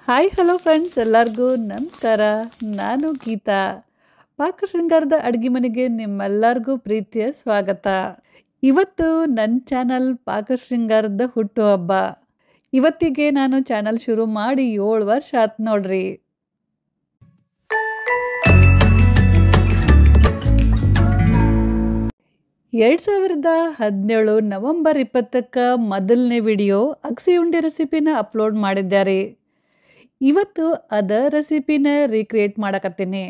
Hi hello friends, ಎಲ್ಲರಿಗೂ ನಮಸ್ಕಾರ. ನಾನು ಗೀತಾ. ಪಾಕಶೃಂಗಾರದ ಅಡುಗೆ ಮನೆಗೆ ನಿಮ್ಮೆಲ್ಲರಿಗೂ ಪ್ರೀತಿಯ ಸ್ವಾಗತ. ಇವತ್ತು ನನ್ನ ಚಾನಲ್ ಪಾಕಶೃಂಗಾರದ ಹುಟ್ಟುಹಬ್ಬ. ಇವತ್ತಿಗೆ ನಾನು ಚಾನಲ್ ಶುರು ಮಾಡಿ 7 ವರ್ಷ ಆಯ್ತು ನೋಡ್ರಿ. ಎರಡು 2017 ನವೆಂಬರ್ 20ಕ್ಕೆ ಮೊದಲನೇ ವಿಡಿಯೋ ಅಗಸೆ ಉಂಡೆ ರೆಸಿಪಿನ ಅಪ್ಲೋಡ್ ಮಾಡಿದ್ದಾರೆ. ಇವತ್ತು ಅದ ರೆಸಿಪಿನ ರೀಕ್ರಿಯೇಟ್ ಮಾಡಕತ್ತೀನಿ.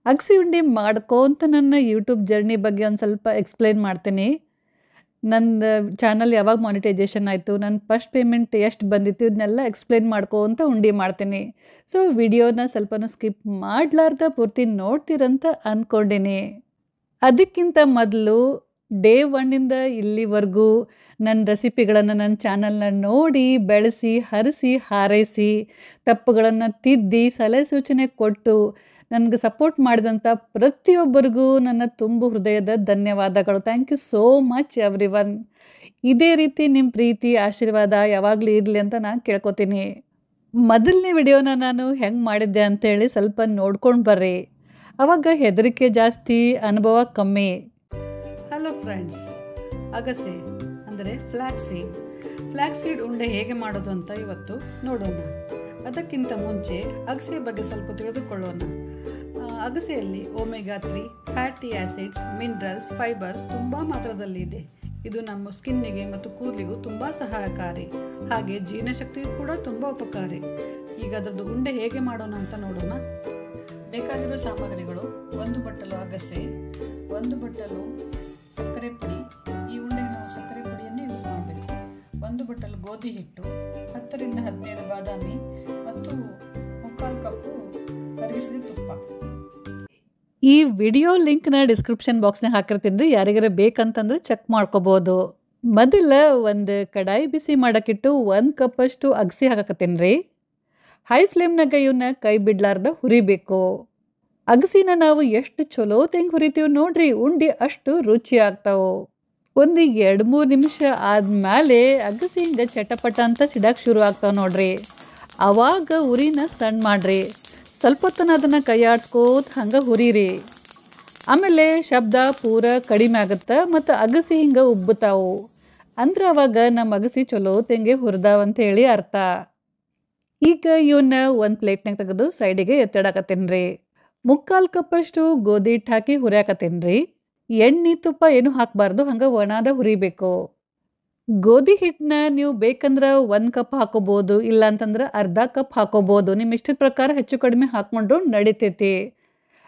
ಅಗಸೆ ಉಂಡೆ ಮಾಡ್ಕೋಂತ ನನ್ನ ಯೂಟ್ಯೂಬ್ ಜರ್ನಿ ಬಗ್ಗೆ ಒಂದು ಸ್ವಲ್ಪ ಎಕ್ಸ್ಪ್ಲೈನ್ ಮಾಡ್ತೀನಿ. ನನ್ನ ಚಾನಲ್ ಯಾವಾಗ ಮಾನಿಟೈಸೇಷನ್ ಆಯಿತು, ನನ್ನ ಫಸ್ಟ್ ಪೇಮೆಂಟ್ ಎಷ್ಟು ಬಂದಿತ್ತು, ಇದನ್ನೆಲ್ಲ ಎಕ್ಸ್ಪ್ಲೈನ್ ಮಾಡ್ಕೋಂತ ಉಂಡೆ ಮಾಡ್ತೀನಿ. ಸೊ ವಿಡಿಯೋನ ಸ್ವಲ್ಪನೂ ಸ್ಕಿಪ್ ಮಾಡಲಾರ್ದ ಪೂರ್ತಿ ನೋಡ್ತೀರಂತ ಅಂದ್ಕೊಂಡೀನಿ. ಅದಕ್ಕಿಂತ ಮೊದಲು ಡೇ 1ಇಂದ ಇಲ್ಲಿವರೆಗೂ ನನ್ನ ರೆಸಿಪಿಗಳನ್ನು ನನ್ನ ಚಾನಲ್ನ ನೋಡಿ, ಬೆಳೆಸಿ, ಹರಿಸಿ, ಹಾರೈಸಿ, ತಪ್ಪುಗಳನ್ನು ತಿದ್ದಿ, ಸಲಹೆ ಸೂಚನೆ ಕೊಟ್ಟು ನನಗೆ ಸಪೋರ್ಟ್ ಮಾಡಿದಂಥ ಪ್ರತಿಯೊಬ್ಬರಿಗೂ ನನ್ನ ತುಂಬು ಹೃದಯದ ಧನ್ಯವಾದಗಳು. Thank you so much everyone. ಇದೇ ರೀತಿ ನಿಮ್ಮ ಪ್ರೀತಿ ಆಶೀರ್ವಾದ ಯಾವಾಗಲೂ ಇರಲಿ ಅಂತ ನಾನು ಕೇಳ್ಕೊತೀನಿ. ಮೊದಲನೇ ವಿಡಿಯೋನ ನಾನು ಹೆಂಗೆ ಮಾಡಿದ್ದೆ ಅಂತೇಳಿ ಸ್ವಲ್ಪ ನೋಡ್ಕೊಂಡು ಬರ್ರಿ. ಆವಾಗ ಹೆದರಿಕೆ ಜಾಸ್ತಿ, ಅನುಭವ ಕಮ್ಮಿ. ಹಲೋ ಫ್ರೆಂಡ್ಸ್, ಅಗಸೆ ಅಂದರೆ ಫ್ಲ್ಯಾಕ್ಸ್ ಸೀಡ್ ಉಂಡೆ ಹೇಗೆ ಮಾಡೋದು ಅಂತ ಇವತ್ತು ನೋಡೋಣ. ಅದಕ್ಕಿಂತ ಮುಂಚೆ ಅಗಸೆ ಬಗ್ಗೆ ಸ್ವಲ್ಪ ತಿಳಿದುಕೊಳ್ಳೋಣ. ಅಗಸೆಯಲ್ಲಿ omega 3 fatty acids, minerals, fibres ತುಂಬ ಮಾತ್ರದಲ್ಲಿದೆ. ಇದು ನಮ್ಮ ಸ್ಕಿನ್ನಿಗೆ ಮತ್ತು ಕೂದಲಿಗೂ ತುಂಬ ಸಹಾಯಕಾರಿ. ಹಾಗೆ ಜೀರ್ಣಶಕ್ತಿಗೂ ಕೂಡ ತುಂಬ ಉಪಕಾರಿ. ಈಗ ಅದರದ್ದು ಉಂಡೆ ಹೇಗೆ ಮಾಡೋಣ ಅಂತ ನೋಡೋಣ. ಬೇಕಾಗಿರೋ ಸಾಮಗ್ರಿಗಳು: 1 ಬಟ್ಟಲು ಅಗಸೆ, 1 ಬಟ್ಟಲು ಸಕ್ಕರೆ ಪುಡಿ. ಈ ಉಂಡೆಗೆ ನಾವು ಸಕ್ಕರೆ ಪುಡಿಯನ್ನೇ ಯೂಸ್ ಮಾಡಬೇಕು. 1 ಬಟ್ಟಲು ಗೋಧಿ ಹಿಟ್ಟು, 10 ರಿಂದ 15 ಬಾದಾಮಿ ಮತ್ತು 3/4 ಕಪ್ಪು ಕರಗಿಸಿದ ತುಪ್ಪ. ಈ ವಿಡಿಯೋ ಲಿಂಕ್ನ ಡಿಸ್ಕ್ರಿಪ್ಷನ್ ಬಾಕ್ಸ್ನಾಗ ಹಾಕಿರ್ತೀನಿ ರೀ, ಯಾರಿಗಾರ ಬೇಕಂತಂದ್ರೆ ಚೆಕ್ ಮಾಡ್ಕೋಬೋದು. ಮೊದಲ ಒಂದು ಕಡಾಯಿ ಬಿಸಿ ಮಾಡೋಕ್ಕಿಟ್ಟು 1 ಕಪ್ಪಷ್ಟು ಅಗಸೆ ಹಾಕಕತ್ತೀನಿ ರೀ. ಹೈ ಫ್ಲೇಮ್ನಾಗ ಇವನ್ನ ಕೈ ಬಿಡ್ಲಾರ್ದ ಹುರಿಬೇಕು. ಅಗಸಿನ ನಾವು ಎಷ್ಟು ಚಲೋ ತೆಂಗೆ ಹುರಿತೀವಿ ನೋಡ್ರಿ, ಉಂಡೆ ಅಷ್ಟು ರುಚಿ ಆಗ್ತಾವೆ. ಒಂದು 2-3 ನಿಮಿಷ ಆದಮೇಲೆ ಅಗಸಿ ಹಿಂಗೆ ಚಟಪಟ ಅಂತ ಸಿಡಕ್ಕೆ ಶುರು ಆಗ್ತಾವೆ ನೋಡ್ರಿ. ಆವಾಗ ಉರಿನ ಸಣ್ಣ ಮಾಡಿರಿ. ಸ್ವಲ್ಪ ಹೊತ್ತನ ಅದನ್ನು ಕೈ ಆಡಿಸ್ಕೋತ ಹಂಗೆ ಹುರಿರಿ. ಆಮೇಲೆ ಶಬ್ದ ಪೂರ ಕಡಿಮೆ ಆಗುತ್ತೆ ಮತ್ತು ಅಗಸಿ ಹಿಂಗೆ ಉಬ್ಬುತ್ತಾವು. ಅಂದ್ರೆ ಅವಾಗ ನಮ್ಮ ಅಗಸಿ ಚಲೋ ತೆಂಗೆ ಹುರಿದಾವಂತ ಹೇಳಿ ಅರ್ಥ. ಈಗ ಇವನ್ನ ಒಂದು ಪ್ಲೇಟ್ನಾಗ ತೆಗೆದು ಸೈಡಿಗೆ ಎತ್ತಿಡಕತ್ತೀನಿ ರೀ. 3/4 ಕಪ್ಪಷ್ಟು ಗೋಧಿ ಹಿಟ್ಟು ಹಾಕಿ ಹುರಿಯಾಕತ್ತೀನಿ ರೀ. ಎಣ್ಣೆ ತುಪ್ಪ ಏನು ಹಾಕಬಾರ್ದು, ಹಂಗೆ ಒಣಾದ ಹುರಿಬೇಕು. ಗೋಧಿ ಹಿಟ್ಟನ್ನ ನೀವು ಬೇಕಂದ್ರೆ 1 ಕಪ್ ಹಾಕೋಬೋದು, ಇಲ್ಲಾಂತಂದ್ರೆ ಅರ್ಧ ಕಪ್ ಹಾಕೋಬೋದು. ನಿಮ್ಮ ಇಷ್ಟದ ಪ್ರಕಾರ ಹೆಚ್ಚು ಕಡಿಮೆ ಹಾಕ್ಕೊಂಡ್ರು ನಡಿತೈತಿ.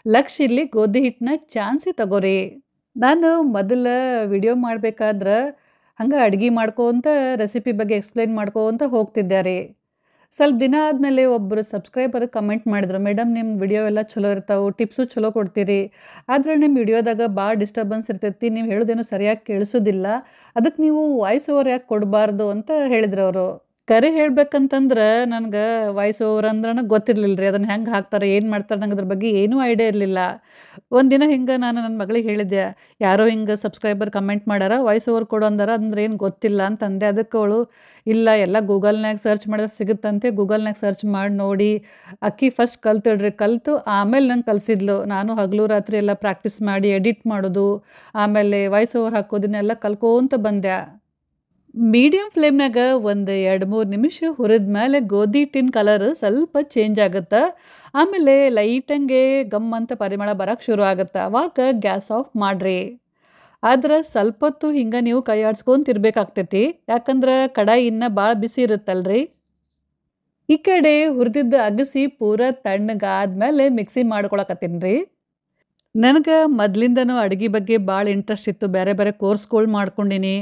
ಲಕ್ಷ ಇಲ್ಲಿ ಗೋಧಿ ಹಿಟ್ಟನ್ನ ಚಾನ್ಸಿ ತಗೋರಿ. ನಾನು ಮೊದಲ ವಿಡಿಯೋ ಮಾಡಬೇಕಾದ್ರೆ ಹಂಗೆ ಅಡುಗೆ ಮಾಡ್ಕೋಂತ ರೆಸಿಪಿ ಬಗ್ಗೆ ಎಕ್ಸ್ಪ್ಲೈನ್ ಮಾಡ್ಕೋಂತ ಹೋಗ್ತಿದ್ದೆ ರೀ. ಸ್ವಲ್ಪ ದಿನ ಆದಮೇಲೆ ಒಬ್ಬರು ಸಬ್ಸ್ಕ್ರೈಬರ್ ಕಮೆಂಟ್ ಮಾಡಿದ್ರು, ಮೇಡಮ್ ನಿಮ್ಮ ವಿಡಿಯೋ ಎಲ್ಲ ಚಲೋ ಇರ್ತಾವೆ, ಟಿಪ್ಸು ಚಲೋ ಕೊಡ್ತೀರಿ, ಆದರೆ ನಿಮ್ಮ ವಿಡಿಯೋದಾಗ ಭಾಳ ಡಿಸ್ಟರ್ಬೆನ್ಸ್ ಇರ್ತೈತಿ, ನೀವು ಹೇಳೋದೇನು ಸರಿಯಾಗಿ ಕೇಳಿಸೋದಿಲ್ಲ, ಅದಕ್ಕೆ ನೀವು ವಾಯ್ಸ್ ಓವರ್ ಯಾಕೆ ಕೊಡಬಾರ್ದು ಅಂತ ಹೇಳಿದ್ರು ಅವರು. ಕರೆ ಹೇಳ್ಬೇಕಂತಂದ್ರೆ ನನಗೆ ವಾಯ್ಸ್ ಓವರ್ ಅಂದ್ರೆ ಗೊತ್ತಿರಲಿಲ್ಲ ರೀ. ಅದನ್ನು ಹೆಂಗೆ ಹಾಕ್ತಾರೆ, ಏನು ಮಾಡ್ತಾರೆ, ನಂಗೆ ಅದ್ರ ಬಗ್ಗೆ ಏನೂ ಐಡಿಯಾ ಇರಲಿಲ್ಲ. ಒಂದಿನ ಹಿಂಗೆ ನಾನು ನನ್ನ ಮಗಳಿಗೆ ಹೇಳಿದ್ದೆ, ಯಾರೋ ಹಿಂಗೆ ಸಬ್ಸ್ಕ್ರೈಬರ್ ಕಮೆಂಟ್ ಮಾಡ್ಯಾರ, ವಾಯ್ಸ್ ಓವರ್ ಕೊಡು ಅಂದಾರ, ಅಂದ್ರೆ ಏನು ಗೊತ್ತಿಲ್ಲ ಅಂತಂದೆ. ಅದಕ್ಕೆ ಅವಳು, ಇಲ್ಲ ಎಲ್ಲ ಗೂಗಲ್ನಾಗ ಸರ್ಚ್ ಮಾಡಿದ್ರೆ ಸಿಗುತ್ತಂತೆ, ಗೂಗಲ್ನಾಗ ಸರ್ಚ್ ಮಾಡಿ ನೋಡಿ ಅಕ್ಕಿ ಫಸ್ಟ್ ಕಲ್ತು ಆಮೇಲೆ ನಂಗೆ ಕಲಿಸಿದ್ಲು. ನಾನು ಹಗಲು ರಾತ್ರಿ ಎಲ್ಲ ಪ್ರಾಕ್ಟೀಸ್ ಮಾಡಿ ಎಡಿಟ್ ಮಾಡೋದು, ಆಮೇಲೆ ವಾಯ್ಸ್ ಓವರ್ ಹಾಕೋದನ್ನೆಲ್ಲ ಕಲ್ಕೋಂತ ಬಂದೆ. ಮೀಡಿಯಮ್ ಫ್ಲೇಮ್ನಾಗ ಒಂದು 2-3 ನಿಮಿಷ ಹುರಿದ ಮೇಲೆ ಗೋಧಿ ಹಿಟ್ಟಿನ ಕಲರ್ ಸ್ವಲ್ಪ ಚೇಂಜ್ ಆಗುತ್ತೆ. ಆಮೇಲೆ ಲೈಟಂಗೆ ಗಮ್ ಅಂತ ಪರಿಮಳ ಬರೋಕ್ಕೆ ಶುರು ಆಗುತ್ತೆ. ಆವಾಗ ಗ್ಯಾಸ್ ಆಫ್ ಮಾಡಿರಿ. ಆದ್ರೆ ಸ್ವಲ್ಪ ಹೊತ್ತು ಹಿಂಗೆ ನೀವು ಕೈ ಆಡಿಸ್ಕೊಂತ ಇರಬೇಕಾಗ್ತೈತಿ, ಯಾಕಂದ್ರೆ ಕಡಾಯಿ ಇನ್ನೂ ಭಾಳ ಬಿಸಿ ಇರುತ್ತಲ್ರಿ. ಈ ಕಡೆ ಹುರಿದಿದ್ದ ಅಗಸಿ ಪೂರ ತಣ್ಣಗಾದ್ಮೇಲೆ ಮಿಕ್ಸಿ ಮಾಡ್ಕೊಳಕತ್ತೀನಿ ರೀ. ನನಗೆ ಮೊದಲಿಂದನೂ ಅಡುಗೆ ಬಗ್ಗೆ ಭಾಳ ಇಂಟ್ರೆಸ್ಟ್ ಇತ್ತು. ಬೇರೆ ಬೇರೆ ಕೋರ್ಸ್ಗಳು ಮಾಡ್ಕೊಂಡೀನಿ.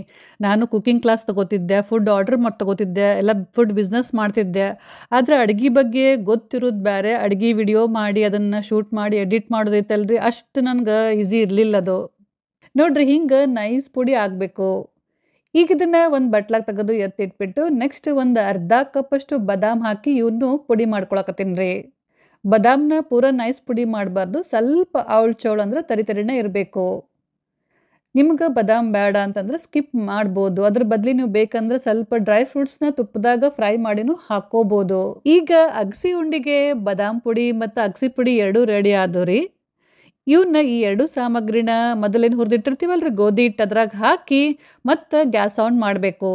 ನಾನು ಕುಕ್ಕಿಂಗ್ ಕ್ಲಾಸ್ ತೊಗೋತಿದ್ದೆ, ಫುಡ್ ಆರ್ಡ್ರ್ ತೊಗೋತಿದ್ದೆ, ಎಲ್ಲ ಫುಡ್ ಬಿಸ್ನೆಸ್ ಮಾಡ್ತಿದ್ದೆ. ಆದರೆ ಅಡುಗೆ ಬಗ್ಗೆ ಗೊತ್ತಿರೋದು ಬೇರೆ, ಅಡುಗೆ ವಿಡಿಯೋ ಮಾಡಿ ಅದನ್ನು ಶೂಟ್ ಮಾಡಿ ಎಡಿಟ್ ಮಾಡೋದೈತಲ್ರಿ, ಅಷ್ಟು ನನಗೆ ಈಸಿ ಇರಲಿಲ್ಲ ಅದು. ನೋಡ್ರಿ, ಹಿಂಗೆ ನೈಸ್ ಪುಡಿ ಆಗಬೇಕು. ಈಗ ಇದನ್ನು ಒಂದು ಬಟ್ಲಾಗ ತೆಗೆದು ಎತ್ತಿಟ್ಬಿಟ್ಟು ನೆಕ್ಸ್ಟ್ ಒಂದು ಅರ್ಧ ಕಪ್ಪಷ್ಟು ಬಾದಾಮ್ ಹಾಕಿ ಇವನ್ನು ಪುಡಿ ಮಾಡ್ಕೊಳಕತ್ತೀನಿ ರೀ. ಬಾದಾಮ್ನ ಪೂರ ನೈಸ್ ಪುಡಿ ಮಾಡಬಾರ್ದು, ಸ್ವಲ್ಪ ಅವಳು ಚೌಳು ಅಂದ್ರೆ ತರಿತರಿನೇ ಇರಬೇಕು. ನಿಮ್ಗೆ ಬಾದಾಮ್ ಬೇಡ ಅಂತಂದ್ರೆ ಸ್ಕಿಪ್ ಮಾಡ್ಬೋದು. ಅದ್ರ ಬದಲಿ ನೀವು ಬೇಕಂದ್ರೆ ಸ್ವಲ್ಪ ಡ್ರೈ ಫ್ರೂಟ್ಸ್‌ನ ತುಪ್ಪದಾಗ ಫ್ರೈ ಮಾಡಿನೂ ಹಾಕ್ಕೋಬೋದು. ಈಗ ಅಗಸಿ ಉಂಡಿಗೆ ಬಾದಾಮ್ ಪುಡಿ ಮತ್ತು ಅಗಸಿ ಪುಡಿ ಎರಡೂ ರೆಡಿ ಆದವು. ಇವನ್ನ ಈ 2 ಸಾಮಗ್ರಿನ ಮೊದಲೇನು ಹುರಿದಿಟ್ಟಿರ್ತೀವಲ್ರಿ ಗೋಧಿ ಹಿಟ್ಟು ಅದ್ರಾಗ ಹಾಕಿ ಮತ್ತು ಗ್ಯಾಸ್ ಆನ್ ಮಾಡಬೇಕು.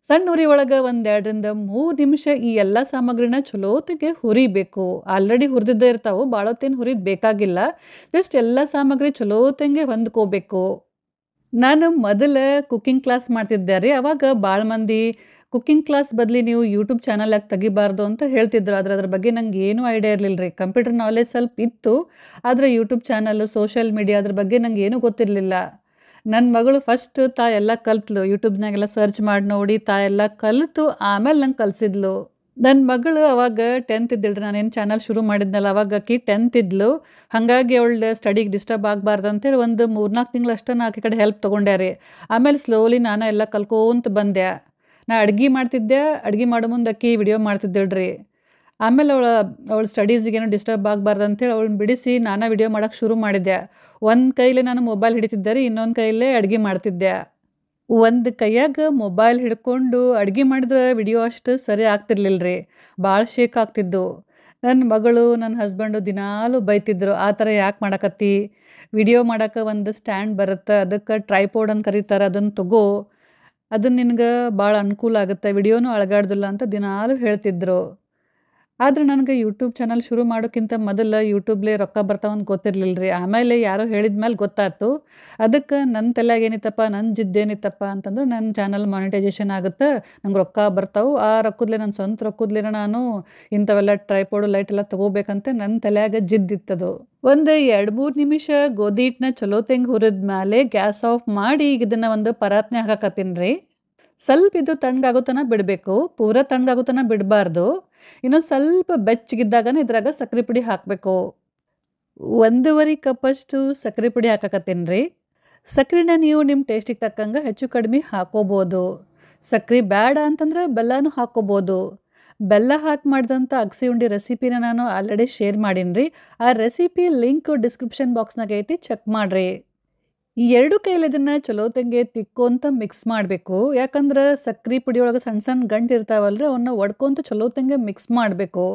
ಸಣ್ಣ ಉರಿ ಒಳಗೆ ಒಂದು 2 ರಿಂದ 3 ನಿಮಿಷ ಈ ಎಲ್ಲ ಸಾಮಗ್ರಿನ ಚಲೋತ್ತಿಗೆ ಹುರಿಬೇಕು. ಆಲ್ರೆಡಿ ಹುರಿದಿದ್ದೇ ಇರ್ತಾವೆ, ಭಾಳ ಹೊತ್ತೇನು ಹುರಿದು ಬೇಕಾಗಿಲ್ಲ. ಜಸ್ಟ್ ಎಲ್ಲ ಸಾಮಗ್ರಿ ಚಲೋತ್ತಂಗೆ ಹೊಂದ್ಕೋಬೇಕು. ನಾನು ಮೊದಲು ಕುಕ್ಕಿಂಗ್ ಕ್ಲಾಸ್ ಮಾಡ್ತಿದ್ದೆ ರೀ. ಅವಾಗ ಭಾಳ ಮಂದಿ ಕುಕ್ಕಿಂಗ್ ಕ್ಲಾಸ್ ಬದಲಿ ನೀವು ಯೂಟ್ಯೂಬ್ ಚಾನಲ್ ಯಾಕೆ ತೆಗಿಬಾರ್ದು ಅಂತ ಹೇಳ್ತಿದ್ರು. ಆದ್ರೆ ಅದ್ರ ಬಗ್ಗೆ ನಂಗೆ ಏನೂ ಐಡಿಯಾ ಇರಲಿಲ್ಲ ರೀ. ಕಂಪ್ಯೂಟರ್ ನಾಲೆಜ್ ಸ್ವಲ್ಪ ಇತ್ತು, ಆದರೆ ಯೂಟ್ಯೂಬ್ ಚಾನಲ್, ಸೋಷಿಯಲ್ ಮೀಡಿಯಾ ಅದ್ರ ಬಗ್ಗೆ ನಂಗೆ ಏನೂ ಗೊತ್ತಿರಲಿಲ್ಲ. ನನ್ನ ಮಗಳು ಫಸ್ಟ್ ಎಲ್ಲ ಕಲ್ತ್ಳು. ಯೂಟ್ಯೂಬ್ನಾಗೆಲ್ಲ ಸರ್ಚ್ ಮಾಡಿ ನೋಡಿ ಎಲ್ಲ ಕಲಿತು ಆಮೇಲೆ ನಂಗೆ ಕಲಿಸಿದ್ಲು. ನನ್ನ ಮಗಳು ಅವಾಗ 10th ಇದ್ದಿಳ್ರಿ. ನಾನೇನು ಚಾನಲ್ ಶುರು ಮಾಡಿದ್ನಲ್ಲ ಅವಾಗ ಆಕಿ 10th ಇದ್ಲು. ಹಾಗಾಗಿ ಅವಳ ಸ್ಟಡಿಗೆ ಡಿಸ್ಟರ್ಬ್ ಆಗಬಾರ್ದು ಅಂತೇಳಿ ಒಂದು 3-4 ತಿಂಗಳು ಅಷ್ಟೇ ನಾ ಆಕೆ ಕಡೆ ಹೆಲ್ಪ್ ತೊಗೊಂಡೆ ರೀ. ಆಮೇಲೆ ಸ್ಲೋಲಿ ನಾನು ಎಲ್ಲ ಕಲ್ಕೋಂತ ಬಂದೆ. ನಾ ಅಡ್ಗೆ ಮಾಡ್ತಿದ್ದೆ, ಅಡ್ಗೆ ಮಾಡೋ ಮುಂದೆ ಆಕಿ ವಿಡಿಯೋ ಮಾಡ್ತಿದ್ದಳ್ರಿ. ಆಮೇಲೆ ಅವಳ ಸ್ಟಡೀಸಿಗೇನು ಡಿಸ್ಟರ್ಬ್ ಆಗಬಾರ್ದು ಅಂತೇಳಿ ಅವಳನ್ನ ಬಿಡಿಸಿ ನಾನು ವಿಡಿಯೋ ಮಾಡೋಕ್ಕೆ ಶುರು ಮಾಡಿದ್ದೆ. ಒಂದು ಕೈಲೇ ನಾನು ಮೊಬೈಲ್ ಹಿಡಿತಿದ್ದೆ ರೀ, ಇನ್ನೊಂದು ಕೈಲೇ ಅಡುಗೆ ಮಾಡ್ತಿದ್ದೆ. ಒಂದು ಕೈಯಾಗ ಮೊಬೈಲ್ ಹಿಡ್ಕೊಂಡು ಅಡುಗೆ ಮಾಡಿದ್ರೆ ವಿಡಿಯೋ ಅಷ್ಟು ಸರಿ ಆಗ್ತಿರ್ಲಿಲ್ಲ ರೀ. ಭಾಳ ಶೇಕ್ ಆಗ್ತಿದ್ದು. ನನ್ನ ಮಗಳು, ನನ್ನ ಹಸ್ಬೆಂಡು ದಿನಾಲೂ ಬೈತಿದ್ರು, ಆ ಥರ ಯಾಕೆ ಮಾಡಕತ್ತಿ, ವಿಡಿಯೋ ಮಾಡೋಕೆ ಒಂದು ಸ್ಟ್ಯಾಂಡ್ ಬರುತ್ತೆ, ಅದಕ್ಕೆ ಟ್ರೈಪೋಡ್ ಅಂತ ಕರೀತಾರೆ, ಅದನ್ನು ತಗೋ, ಅದನ್ನು ನಿನಗೆ ಭಾಳ ಅನುಕೂಲ ಆಗುತ್ತೆ, ವಿಡಿಯೋನೂ ಅಳಗಾಡ್ದಿಲ್ಲ ಅಂತ ದಿನಾಲೂ ಹೇಳ್ತಿದ್ರು. ಆದ್ರೆ ನನಗೆ ಯೂಟ್ಯೂಬ್ ಚಾನಲ್ ಶುರು ಮಾಡೋಕ್ಕಿಂತ ಮೊದಲು ಯೂಟ್ಯೂಬ್ಲೇ ರೊಕ್ಕ ಬರ್ತಾವಂತ ಗೊತ್ತಿರಲಿಲ್ಲ ರೀ. ಆಮೇಲೆ ಯಾರೋ ಹೇಳಿದ ಮೇಲೆ ಗೊತ್ತಾಯ್ತು. ಅದಕ್ಕೆ ನನ್ನ ತಲೆಯಾಗ ಏನಿತ್ತಪ್ಪ, ನನ್ನ ಜಿದ್ದೇನಿತ್ತಪ್ಪ ಅಂತಂದ್ರೆ ನನ್ನ ಚಾನಲ್ ಮಾನಿಟೈಸೇಷನ್ ಆಗುತ್ತೆ, ನಂಗೆ ರೊಕ್ಕ ಬರ್ತಾವೆ, ಆ ರೊಕ್ಕದಲ್ಲೇ ನನ್ನ ಸ್ವಂತ ರೊಕ್ಕದಲ್ಲೇ ನಾನು ಇಂಥವೆಲ್ಲ ಟ್ರೈಪೋಡು ಲೈಟ್ ಎಲ್ಲ ತೊಗೋಬೇಕಂತ ನನ್ನ ತಲೆಯಾಗ ಜಿದ್ದಿತ್ತದು. ಒಂದು 2-3 ನಿಮಿಷ ಗೋಧಿ ಹಿಟ್ಟನ್ನ ಚಲೋ ತೆಂಗೆ ಹುರಿದ ಮೇಲೆ ಗ್ಯಾಸ್ ಆಫ್ ಮಾಡಿ ಈಗ ಇದನ್ನು ಒಂದು ಪರಾತ್ನೆ ಹಾಕಕತ್ತೀನಿ ರೀ. ಸ್ವಲ್ಪ ಇದು ತಣ್ಣಗಾಗೋ ತನಕ ಬಿಡಬೇಕು, ಪೂರ ತಣ್ಣಗಾಗೋ ತನಕ ಬಿಡಬಾರ್ದು. ಇನ್ನೊಂದು ಸ್ವಲ್ಪ ಬೆಚ್ಚಗಿದ್ದಾಗನೇ ಇದ್ರಾಗ ಸಕ್ಕರೆ ಪುಡಿ ಹಾಕಬೇಕು. 1.5 ಕಪ್ಪಷ್ಟು ಸಕ್ಕರೆ ಪುಡಿ ಹಾಕಕತ್ತೀನಿ ರೀ. ಸಕ್ಕರೆನ ನೀವು ನಿಮ್ಮ ಟೇಸ್ಟಿಗೆ ತಕ್ಕಂಗೆ ಹೆಚ್ಚು ಕಡಿಮೆ ಹಾಕೋಬೋದು. ಸಕ್ಕರೆ ಬೇಡ ಅಂತಂದ್ರೆ ಬೆಲ್ಲನೂ ಹಾಕ್ಕೋಬೋದು. ಬೆಲ್ಲ ಹಾಕಿ ಮಾಡಿದಂಥ ಅಗಸಿ ಉಂಡೆ ರೆಸಿಪಿನ ನಾನು ಆಲ್ರೆಡಿ ಶೇರ್ ಮಾಡೀನಿ ರೀ. ಆ ರೆಸಿಪಿ ಲಿಂಕ್ ಡಿಸ್ಕ್ರಿಪ್ಷನ್ ಬಾಕ್ಸ್ನಾಗ ಐತಿ, ಚೆಕ್ ಮಾಡಿರಿ. ಈ 2 ಕೈಲಿ ಇದನ್ನು ಚಲೋತ್ತಂಗೆ ತಿಕ್ಕೊಂತ ಮಿಕ್ಸ್ ಮಾಡಬೇಕು. ಯಾಕಂದ್ರೆ ಸಕ್ಕರೆ ಪುಡಿಯೊಳಗೆ ಸಣ್ಣ ಸಣ್ಣ ಗಂಟು ಇರ್ತಾವಲ್ರಿ, ಅವನ್ನ ಒಡ್ಕೊಂತ ಚಲೋತ್ತಂಗೆ ಮಿಕ್ಸ್ ಮಾಡಬೇಕು.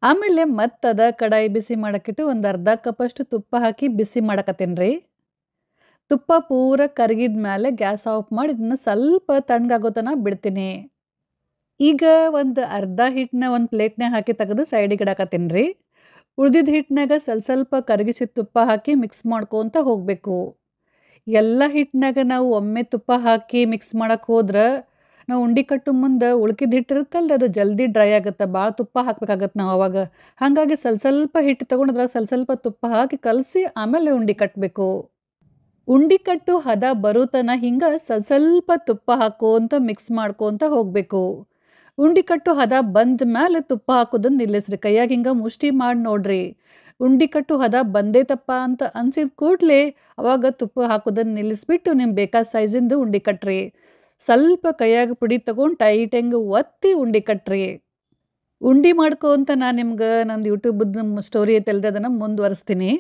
ಆಮೇಲೆ ಮತ್ತದ ಕಡಾಯಿ ಬಿಸಿ ಮಾಡೋಕ್ಕಿಟ್ಟು ಒಂದು ಅರ್ಧ ಕಪ್ಪಷ್ಟು ತುಪ್ಪ ಹಾಕಿ ಬಿಸಿ ಮಾಡಕತ್ತೀನಿ ರೀ. ತುಪ್ಪ ಪೂರ ಕರಗಿದ ಮೇಲೆ ಗ್ಯಾಸ್ ಆಫ್ ಮಾಡಿ ಇದನ್ನು ಸ್ವಲ್ಪ ತಣ್ಣಗಾಗೋ ತನಕ ಬಿಡ್ತೀನಿ. ಈಗ ಒಂದು ಅರ್ಧ ಹಿಟ್ಟನ್ನ ಒಂದು ಪ್ಲೇಟ್ನಾಗ ಹಾಕಿ ತೆಗೆದು ಸೈಡಿಗೆ ಇಡಕತ್ತೀನಿ ರೀ. ಉಳಿದಿದ್ದ ಹಿಟ್ಟಿನಾಗ ಸ್ವಲ್ಪ ಕರಗಿಸಿದ ತುಪ್ಪ ಹಾಕಿ ಮಿಕ್ಸ್ ಮಾಡ್ಕೊತ ಹೋಗಬೇಕು. ಎಲ್ಲ ಹಿಟ್ಟಿನಾಗ ನಾವು ಒಮ್ಮೆ ತುಪ್ಪ ಹಾಕಿ ಮಿಕ್ಸ್ ಮಾಡಕ್ಕೆ ಹೋದ್ರೆ ನಾವು ಉಂಡೆ ಕಟ್ಟು ಮುಂದೆ ಉಳ್ಕಿದ ಹಿಟ್ಟು ಇರುತ್ತಲ್ಲ, ಅದು ಜಲ್ದಿ ಡ್ರೈ ಆಗುತ್ತೆ. ಭಾಳ ತುಪ್ಪ ಹಾಕ್ಬೇಕಾಗತ್ತೆ ನಾವು ಅವಾಗ. ಹಾಗಾಗಿ ಸ್ವಲ್ಪ ಹಿಟ್ಟು ತೊಗೊಂಡ್ರೆ ಸ್ವಲ್ಪ ತುಪ್ಪ ಹಾಕಿ ಕಲಸಿ ಆಮೇಲೆ ಉಂಡೆ ಕಟ್ಟಬೇಕು. ಉಂಡೆ ಕಟ್ಟು ಹದ ಬರುತನ ಹಿಂಗೆ ಸ್ವಲ್ಪ ತುಪ್ಪ ಹಾಕೋಂತ ಮಿಕ್ಸ್ ಮಾಡ್ಕೊತ ಹೋಗಬೇಕು. ಉಂಡೆ ಕಟ್ಟು ಹದ ಬಂದ ಮೇಲೆ ತುಪ್ಪ ಹಾಕೋದನ್ನು ನಿಲ್ಲಿಸ್ರಿ. ಕೈಯಾಗ ಹಿಂಗೆ ಮುಷ್ಟಿ ಮಾಡಿ ನೋಡ್ರಿ. ಉಂಡೆ ಕಟ್ಟು ಹದ ಬಂದೈತಪ್ಪ ಅಂತ ಅನ್ಸಿದ ಕೂಡಲೇ ಅವಾಗ ತುಪ್ಪ ಹಾಕೋದನ್ನು ನಿಲ್ಲಿಸ್ಬಿಟ್ಟು ನಿಮ್ಗೆ ಬೇಕಾದ ಸೈಜಿಂದು ಉಂಡೆ ಕಟ್ರಿ. ಸ್ವಲ್ಪ ಕೈಯಾಗ ಪುಡಿ ತೊಗೊಂಡು ಟೈಟ್ ಹೆಂಗೆ ಒತ್ತಿ ಉಂಡೆ ಕಟ್ರಿ. ಉಂಡೆ ಮಾಡ್ಕೊಂತ ನಾನು ನಿಮ್ಗೆ ನಂದು ಯೂಟ್ಯೂಬದ್ದು ಸ್ಟೋರಿ ಐತಲ್ರಿ, ಅದನ್ನು ಮುಂದುವರಿಸ್ತೀನಿ.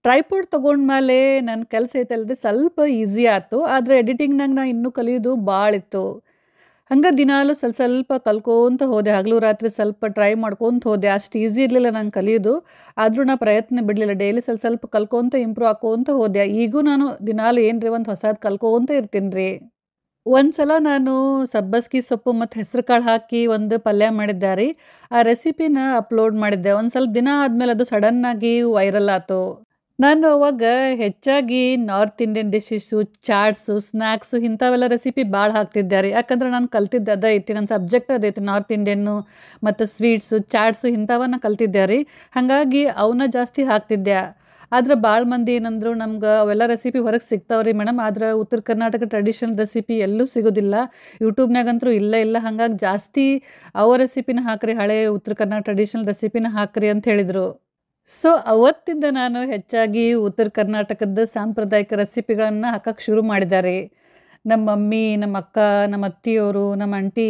ಟ್ರೈಪೋಡ್ ತೊಗೊಂಡ್ಮೇಲೆ ನನ್ನ ಕೆಲಸ ಐತಲ್ರಿ ಸ್ವಲ್ಪ ಈಸಿ ಆಯ್ತು. ಆದರೆ ಎಡಿಟಿಂಗ್ನಾಗ ನಾನು ಇನ್ನೂ ಕಲಿಯೋದು ಭಾಳ ಇತ್ತು. ಹಂಗೆ ದಿನಾಲು ಸ್ವಲ್ಪ ಕಲ್ಕೋಂತ ಹೋದೆ. ಹಗಲು ರಾತ್ರಿ ಸ್ವಲ್ಪ ಟ್ರೈ ಮಾಡ್ಕೊತ ಹೋದೆ. ಅಷ್ಟು ಈಸಿ ಇರಲಿಲ್ಲ ನಂಗೆ ಕಲಿಯೋದು. ಆದರೂ ನಾ ಪ್ರಯತ್ನ ಬಿಡಲಿಲ್ಲ. ಡೈಲಿ ಸ್ವಲ್ಪ ಕಲ್ಕೋಂತ ಇಂಪ್ರೂವ್ ಆಕೋಂತ ಹೋದೆ. ಈಗೂ ನಾನು ದಿನಾಲು ಏನ್ರಿ ಒಂದು ಹೊಸದು ಕಲ್ಕೋಂತ ಇರ್ತೀನಿ ರೀ. ಒಂದು ಸಲ ನಾನು ಸಬ್ಬಸ್ಗಿ ಸೊಪ್ಪು ಮತ್ತು ಹೆಸರು ಕಾಳು ಹಾಕಿ ಒಂದು ಪಲ್ಯ ಮಾಡಿದ್ದೆ ರೀ. ಆ ರೆಸಿಪಿನ ಅಪ್ಲೋಡ್ ಮಾಡಿದ್ದೆ. ಒಂದು ಸ್ವಲ್ಪ ದಿನ ಆದಮೇಲೆ ಅದು ಸಡನ್ನಾಗಿ ವೈರಲ್ ಆಯ್ತು. ನಾನು ಅವಾಗ ಹೆಚ್ಚಾಗಿ north Indian dishes, chaats, snacks ಇಂಥವೆಲ್ಲ ರೆಸಿಪಿ ಭಾಳ ಹಾಕ್ತಿದ್ದೆ ರೀ. ಯಾಕಂದ್ರೆ ನಾನು ಕಲ್ತಿದ್ದು ಅದೇ ಐತಿ, ನನ್ನ ಸಬ್ಜೆಕ್ಟ್ ಅದೈತಿ ನಾರ್ತ್ ಇಂಡಿಯನ್ನು ಮತ್ತು ಸ್ವೀಟ್ಸು, ಚಾಟ್ಸು ಇಂಥವನ್ನ ಕಲ್ತಿದ್ದೆ ರೀ. ಹಾಗಾಗಿ ಅವನ್ನ ಜಾಸ್ತಿ ಹಾಕ್ತಿದ್ದೆ. ಆದ್ರೆ ಭಾಳ ಮಂದಿ ಏನಂದ್ರು, ನಮ್ಗೆ ಅವೆಲ್ಲ ರೆಸಿಪಿ ಹೊರಗೆ ಸಿಗ್ತಾವ್ರಿ ಮೇಡಮ್, ಆದ್ರೆ ಉತ್ತರ ಕರ್ನಾಟಕ ಟ್ರೆಡಿಷನಲ್ ರೆಸಿಪಿ ಎಲ್ಲೂ ಸಿಗೋದಿಲ್ಲ, ಯೂಟ್ಯೂಬ್ನಾಗಂತೂ ಇಲ್ಲ. ಹಾಗಾಗಿ ಜಾಸ್ತಿ ಅವ ರೆಸಿಪಿನ ಹಾಕ್ರಿ, ಹಳೆ ಉತ್ತರ ಕರ್ನಾಟಕ ಟ್ರೆಡಿಷನಲ್ ರೆಸಿಪಿನ ಹಾಕ್ರಿ ಅಂತ ಹೇಳಿದರು. ಸೊ ಅವತ್ತಿಂದ ನಾನು ಹೆಚ್ಚಾಗಿ ಉತ್ತರ ಕರ್ನಾಟಕದ ಸಾಂಪ್ರದಾಯಿಕ ರೆಸಿಪಿಗಳನ್ನು ಹಾಕಕ್ಕೆ ಶುರು ಮಾಡಿದ್ದಾರೆ. ನಮ್ಮ ಮಮ್ಮಿ, ನಮ್ಮ ಅಕ್ಕ, ನಮ್ಮ ಅತ್ತಿಯವರು, ನಮ್ಮ ಆಂಟಿ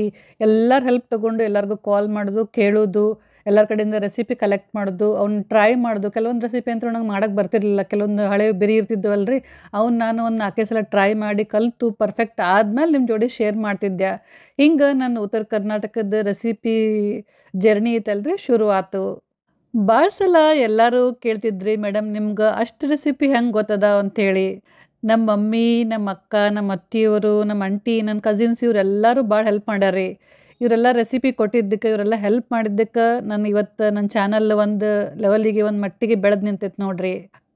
ಎಲ್ಲರ ಹೆಲ್ಪ್ ತೊಗೊಂಡು ಎಲ್ಲರಿಗೂ ಕಾಲ್ ಮಾಡೋದು, ಕೇಳೋದು, ಎಲ್ಲರ ಕಡೆಯಿಂದ ರೆಸಿಪಿ ಕಲೆಕ್ಟ್ ಮಾಡೋದು, ಅವ್ನ ಟ್ರೈ ಮಾಡೋದು. ಕೆಲವೊಂದು ರೆಸಿಪಿ ಅಂತೂ ನಂಗೆ ಮಾಡಕ್ಕೆ ಬರ್ತಿರ್ಲಿಲ್ಲ. ಕೆಲವೊಂದು ಹಳೆ ಬಿರಿ ಇರ್ತಿದ್ವಲ್ಲ ರೀ, ಅವ್ನು ನಾನು ಒಂದು 4 ಸಲ ಟ್ರೈ ಮಾಡಿ ಕಲಿತು ಪರ್ಫೆಕ್ಟ್ ಆದ್ಮೇಲೆ ನಿಮ್ಮ ಜೋಡಿ ಶೇರ್ ಮಾಡ್ತಿದ್ದೆ. ಹಿಂಗೆ ನನ್ನ ಉತ್ತರ ಕರ್ನಾಟಕದ ರೆಸಿಪಿ ಜರ್ನಿ ಐತಲ್ರಿ ಶುರು ಆತು. ಭಾಳ ಸಲ ಎಲ್ಲರೂ ಕೇಳ್ತಿದ್ರಿ, ಮೇಡಮ್ ನಿಮ್ಗೆ ಅಷ್ಟು ರೆಸಿಪಿ ಹೆಂಗೆ ಗೊತ್ತದ ಅಂಥೇಳಿ. ನಮ್ಮ ಮಮ್ಮಿ, ನಮ್ಮ ಅಕ್ಕ, ನಮ್ಮ ಅತ್ತಿಯವರು, ನಮ್ಮ ಆಂಟಿ, ನನ್ನ ಕಸಿನ್ಸ್ ಇವರೆಲ್ಲರೂ ಭಾಳ ಹೆಲ್ಪ್ ಮಾಡ್ಯಾರಿ. ಇವರೆಲ್ಲ ರೆಸಿಪಿ ಕೊಟ್ಟಿದ್ದಕ್ಕೆ, ಇವರೆಲ್ಲ ಹೆಲ್ಪ್ ಮಾಡಿದ್ದಕ್ಕೆ ನಾನು ಇವತ್ತು ನನ್ನ ಚಾನಲ್ ಒಂದು ಲೆವೆಲಿಗೆ, ಒಂದು ಮಟ್ಟಿಗೆ ಬೆಳೆದು ನಿಂತೈತೆ ನೋಡ್ರಿ.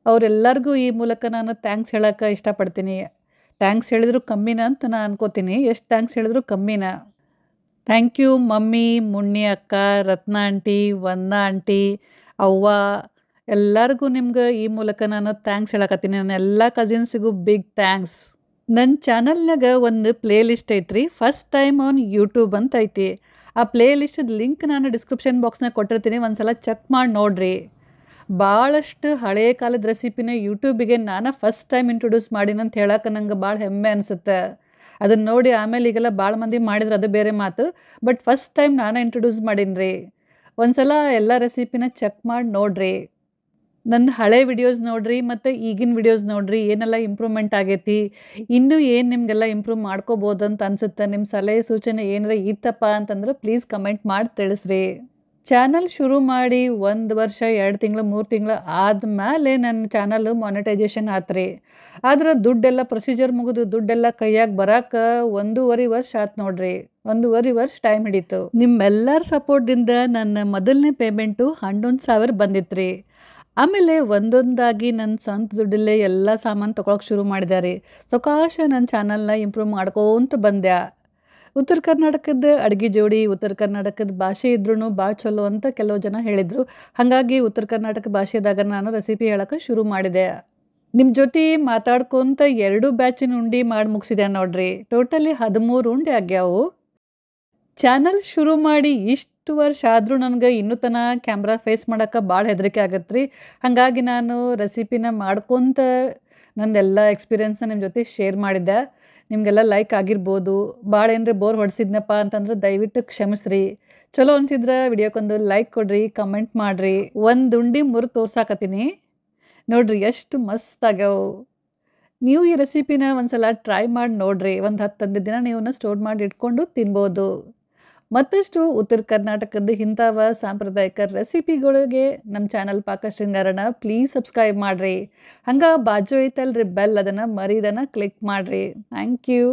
ಅವರೆಲ್ಲರಿಗೂ ಈ ಮೂಲಕ ನಾನು ಥ್ಯಾಂಕ್ಸ್ ಹೇಳೋಕೆ ಇಷ್ಟಪಡ್ತೀನಿ. ಥ್ಯಾಂಕ್ಸ್ ಹೇಳಿದ್ರು ಕಮ್ಮಿನ ಅಂತ ನಾನು ಅನ್ಕೋತೀನಿ. ಎಷ್ಟು ಥ್ಯಾಂಕ್ಸ್ ಹೇಳಿದ್ರು ಕಮ್ಮಿನ. ಥ್ಯಾಂಕ್ ಯು ಮಮ್ಮಿ, ಮುನ್ನಿ ಅಕ್ಕ, ರತ್ನ ಆಂಟಿ, ವಂದನಾ ಆಂಟಿ, ಅವ್ವ ಎಲ್ಲರಿಗೂ ನಿಮ್ಗೆ ಈ ಮೂಲಕ ನಾನು ಥ್ಯಾಂಕ್ಸ್ ಹೇಳಕತ್ತೀನಿ. ನನ್ನ ಎಲ್ಲ ಕಸಿನ್ಸಿಗೂ ಬಿಗ್ ಥ್ಯಾಂಕ್ಸ್. ನನ್ನ ಚಾನಲ್ನಾಗ ಒಂದು ಪ್ಲೇ ಲಿಸ್ಟ್ ಐತ್ರಿ, ಫಸ್ಟ್ ಟೈಮ್ ಆನ್ ಯೂಟ್ಯೂಬ್ ಅಂತ ಐತಿ. ಆ ಪ್ಲೇ ಲಿಸ್ಟದ ಲಿಂಕ್ ನಾನು ಡಿಸ್ಕ್ರಿಪ್ಷನ್ ಬಾಕ್ಸ್ನಾಗ ಕೊಟ್ಟಿರ್ತೀನಿ, ಒಂದು ಸಲ ಚೆಕ್ ಮಾಡಿ ನೋಡ್ರಿ. ಭಾಳಷ್ಟು ಹಳೆಯ ಕಾಲದ ರೆಸಿಪಿನ ಯೂಟ್ಯೂಬಿಗೆ ನಾನು ಫಸ್ಟ್ ಟೈಮ್ ಇಂಟ್ರೊಡ್ಯೂಸ್ ಮಾಡೀನಂತ ಹೇಳಕ್ಕೆ ನಂಗೆ ಭಾಳ ಹೆಮ್ಮೆ ಅನಿಸುತ್ತೆ. ಅದನ್ನು ನೋಡಿ ಆಮೇಲೆ ಈಗೆಲ್ಲ ಭಾಳ ಮಂದಿ ಮಾಡಿದ್ರೆ ಅದು ಬೇರೆ ಮಾತು, ಬಟ್ ಫಸ್ಟ್ ಟೈಮ್ ನಾನು ಇಂಟ್ರೊಡ್ಯೂಸ್ ಮಾಡೀನಿ ರೀ. ಒಂದು ಸಲ ಎಲ್ಲ ರೆಸಿಪಿನ ಚೆಕ್ ಮಾಡಿ ನೋಡ್ರಿ. ನನ್ನ ಹಳೆ ವಿಡಿಯೋಸ್ ನೋಡ್ರಿ ಮತ್ತು ಈಗಿನ ವಿಡಿಯೋಸ್ ನೋಡ್ರಿ, ಏನೆಲ್ಲ ಇಂಪ್ರೂವ್ಮೆಂಟ್ ಆಗೈತಿ, ಇನ್ನೂ ಏನು ನಿಮಗೆಲ್ಲ ಇಂಪ್ರೂವ್ ಮಾಡ್ಕೋಬೋದು ಅಂತ ಅನ್ಸುತ್ತೆ. ನಿಮ್ಮ ಸಲಹೆ ಸೂಚನೆ ಏನಾರ ಇತ್ತಪ್ಪ ಅಂತಂದ್ರೆ ಪ್ಲೀಸ್ ಕಮೆಂಟ್ ಮಾಡಿ ತಿಳಿಸ್ರಿ. ಚಾನಲ್ ಶುರು ಮಾಡಿ 1 ವರ್ಷ 2 ತಿಂಗಳು 3 ತಿಂಗಳು ಆದಮೇಲೆ ನನ್ನ ಚಾನಲ್ ಮಾನಿಟೈಸೇಷನ್ ಆತ್ರಿ. ಆದ್ರೆ ದುಡ್ಡೆಲ್ಲ ಪ್ರೊಸೀಜರ್ ಮುಗಿದು ದುಡ್ಡೆಲ್ಲ ಕೈಯಾಗ ಬರೋಕೆ 1.5 ವರ್ಷ ಆತು ನೋಡ್ರಿ. 1.5 ವರ್ಷ ಟೈಮ್ ಹಿಡೀತು. ನಿಮ್ಮೆಲ್ಲರ ಸಪೋರ್ಟ್ದಿಂದ ನನ್ನ ಮೊದಲನೇ ಪೇಮೆಂಟು 11,000 ಬಂದಿತ್ತು ರೀ. ಆಮೇಲೆ ಒಂದೊಂದಾಗಿ ನನ್ನ ಸ್ವಂತ ದುಡ್ಡಲ್ಲೇ ಎಲ್ಲ ಸಾಮಾನು ತೊಗೊಳಕ್ಕೆ ಶುರು ಮಾಡಿದೆ. ಸಾವಕಾಶ ನನ್ನ ಚಾನಲ್ನ ಇಂಪ್ರೂವ್ ಮಾಡ್ಕೋತ ಬಂದೆ. ಉತ್ತರ ಕರ್ನಾಟಕದ ಅಡುಗೆ ಜೋಡಿ, ಉತ್ತರ ಕರ್ನಾಟಕದ ಭಾಷೆ ಇದ್ರೂ ಭಾಳ ಚಲೋ ಅಂತ ಕೆಲವು ಜನ ಹೇಳಿದರು. ಹಾಗಾಗಿ ಉತ್ತರ ಕರ್ನಾಟಕ ಭಾಷೆದಾಗ ನಾನು ರೆಸಿಪಿ ಹೇಳೋಕೆ ಶುರು ಮಾಡಿದೆ. ನಿಮ್ಮ ಜೊತೆ ಮಾತಾಡ್ಕೊತ 2 ಬ್ಯಾಚಿನ ಉಂಡೆ ಮಾಡಿ ಮುಗಿಸಿದೆ ನೋಡ್ರಿ. ಟೋಟಲಿ 13 ಉಂಡೆ ಆಗ್ಯಾವು. ಚಾನಲ್ ಶುರು ಮಾಡಿ ಇಷ್ಟು ವರ್ಷ ಆದರೂ ನನಗೆ ಇನ್ನೂ ತನಕ ಕ್ಯಾಮ್ರಾ ಫೇಸ್ ಮಾಡೋಕೆ ಭಾಳ ಹೆದರಿಕೆ ಆಗತ್ತೆ ರೀ. ಹಾಗಾಗಿ ನಾನು ರೆಸಿಪಿನ ಮಾಡ್ಕೊತ ನಂದೆಲ್ಲ ಎಕ್ಸ್ಪೀರಿಯೆನ್ಸ್ನ ನಿಮ್ಮ ಜೊತೆ ಶೇರ್ ಮಾಡಿದ್ದೆ. ನಿಮಗೆಲ್ಲ ಲೈಕ್ ಆಗಿರ್ಬೋದು. ಭಾಳ ಏನರ ಬೋರ್ ಹೊಡೆಸಿದ್ನಪ್ಪ ಅಂತಂದ್ರೆ ದಯವಿಟ್ಟು ಕ್ಷಮಿಸ್ರಿ. ಚಲೋ ಅನಿಸಿದ್ರೆ ವಿಡಿಯೋಕ್ಕೊಂದು ಲೈಕ್ ಕೊಡ್ರಿ, ಕಮೆಂಟ್ ಮಾಡಿರಿ. ಒಂದು ಉಂಡೆ ಮುರಿದು ತೋರ್ಸಾಕತ್ತೀನಿ ನೋಡ್ರಿ, ಎಷ್ಟು ಮಸ್ತ್ ಆಗ್ಯಾವು. ನೀವು ಈ ರೆಸಿಪಿನ ಒಂದು ಸಲ ಟ್ರೈ ಮಾಡಿ ನೋಡ್ರಿ. ಒಂದು 10-15 ದಿನ ನೀವು ಸ್ಟೋರ್ ಮಾಡಿ ಇಟ್ಕೊಂಡು ತಿನ್ಬೋದು. ಮತ್ತಷ್ಟು ಉತ್ತರ ಕರ್ನಾಟಕದ ಇಂಥವ ಸಾಂಪ್ರದಾಯಿಕ ರೆಸಿಪಿಗಳಿಗೆ ನಮ್ಮ ಚಾನಲ್ ಪಾಕ ಶೃಂಗಾರನ ಪ್ಲೀಸ್ ಸಬ್ಸ್ಕ್ರೈಬ್ ಮಾಡಿರಿ. ಹಂಗೆ ಬಾಜು ಐತಲ್ರಿ ಬೆಲ್, ಅದನ್ನು ಮರಿದನ್ನು ಕ್ಲಿಕ್ ಮಾಡಿರಿ. Thank you.